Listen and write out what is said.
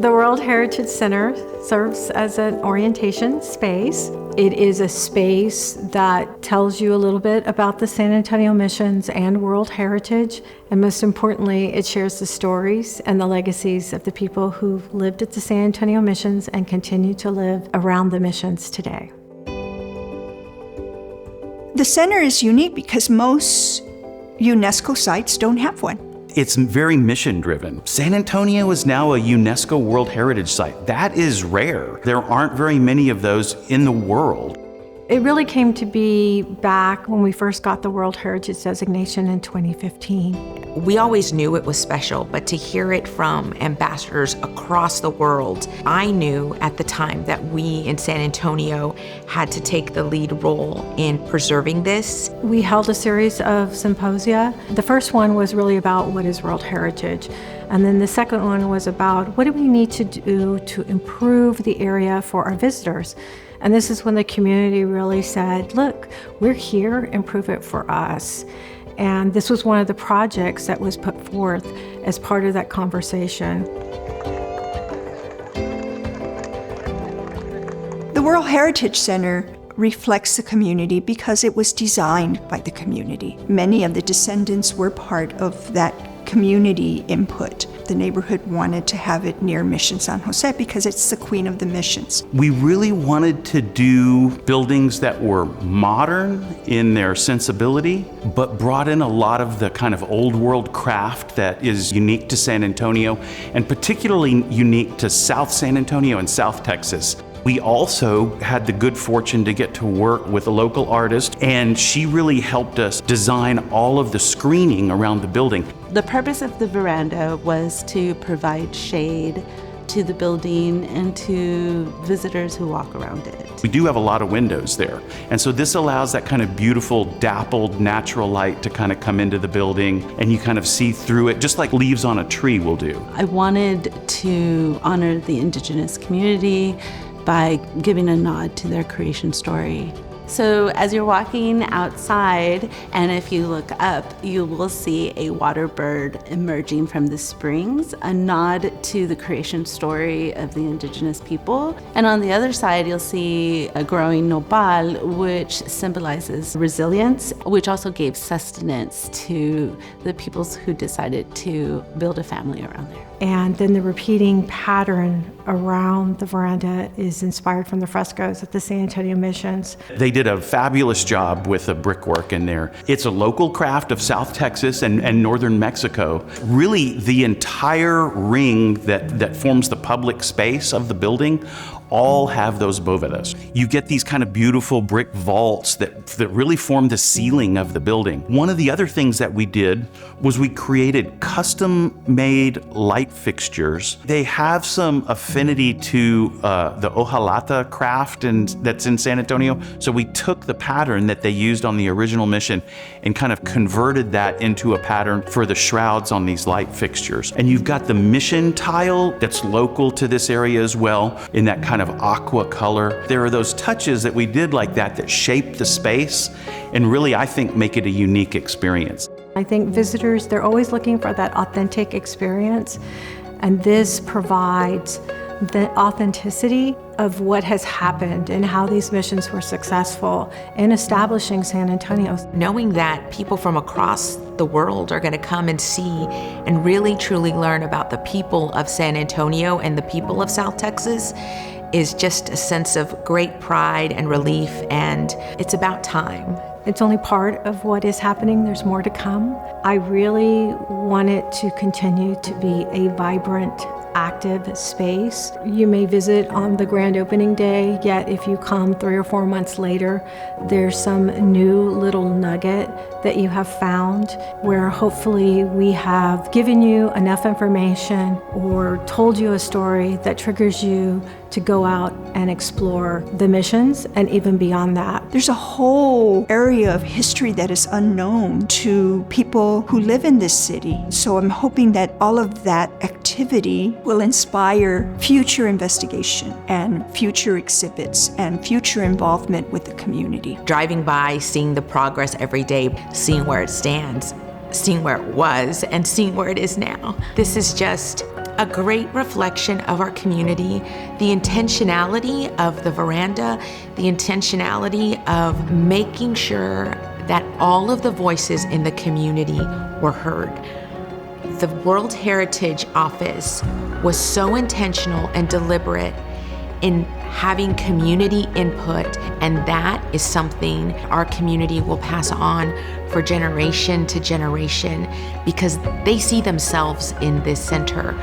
The World Heritage Center serves as an orientation space. It is a space that tells you a little bit about the San Antonio Missions and World Heritage, and most importantly, it shares the stories and the legacies of the people who've lived at the San Antonio Missions and continue to live around the missions today. The center is unique because most UNESCO sites don't have one. It's very mission-driven. San Antonio is now a UNESCO World Heritage Site. That is rare. There aren't very many of those in the world. It really came to be back when we first got the World Heritage Designation in 2015. We always knew it was special, but to hear it from ambassadors across the world, I knew at the time that we in San Antonio had to take the lead role in preserving this. We held a series of symposia. The first one was really about what is World Heritage, and then the second one was about what do we need to do to improve the area for our visitors. And this is when the community really said, look, we're here, improve it for us. And this was one of the projects that was put forth as part of that conversation. The World Heritage Center reflects the community because it was designed by the community. Many of the descendants were part of that community input. The neighborhood wanted to have it near Mission San Jose because it's the queen of the missions. We really wanted to do buildings that were modern in their sensibility, but brought in a lot of the kind of old world craft that is unique to San Antonio, and particularly unique to South San Antonio and South Texas. We also had the good fortune to get to work with a local artist, and she really helped us design all of the screening around the building. The purpose of the veranda was to provide shade to the building and to visitors who walk around it. We do have a lot of windows there, and so this allows that kind of beautiful, dappled, natural light to kind of come into the building, and you kind of see through it, just like leaves on a tree will do. I wanted to honor the indigenous community by giving a nod to their creation story. So as you're walking outside, and if you look up, you will see a water bird emerging from the springs, a nod to the creation story of the indigenous people. And on the other side, you'll see a growing nopal, which symbolizes resilience, which also gave sustenance to the peoples who decided to build a family around there. And then the repeating pattern around the veranda is inspired from the frescoes at the San Antonio Missions. They did a fabulous job with the brickwork in there. It's a local craft of South Texas and northern Mexico. Really, the entire ring that forms the public space of the building all have those bovedas. You get these kind of beautiful brick vaults that really form the ceiling of the building. One of the other things that we did was we created custom-made light fixtures. They have some affinity to the hojalata craft that's in San Antonio. So we took the pattern that they used on the original mission and kind of converted that into a pattern for the shrouds on these light fixtures. And you've got the mission tile that's local to this area as well, in that kind of aqua color. There are those touches that we did like that shape the space and really, I think, make it a unique experience. I think visitors, they're always looking for that authentic experience, and this provides the authenticity of what has happened and how these missions were successful in establishing San Antonio. Knowing that people from across the world are going to come and see and really truly learn about the people of San Antonio and the people of South Texas is just a sense of great pride and relief, and it's about time. It's only part of what is happening. There's more to come. I really want it to continue to be a vibrant, active space. You may visit on the grand opening day, yet if you come 3 or 4 months later, there's some new little nugget that you have found where hopefully we have given you enough information or told you a story that triggers you to go out and explore the missions and even beyond that. There's a whole area of history that is unknown to people who live in this city. So I'm hoping that all of that activity will inspire future investigation and future exhibits and future involvement with the community. Driving by, seeing the progress every day, seeing where it stands, seeing where it was, and seeing where it is now. This is just a great reflection of our community, the intentionality of the veranda, the intentionality of making sure that all of the voices in the community were heard. The World Heritage Office was so intentional and deliberate in having community input, and that is something our community will pass on for generation to generation because they see themselves in this center.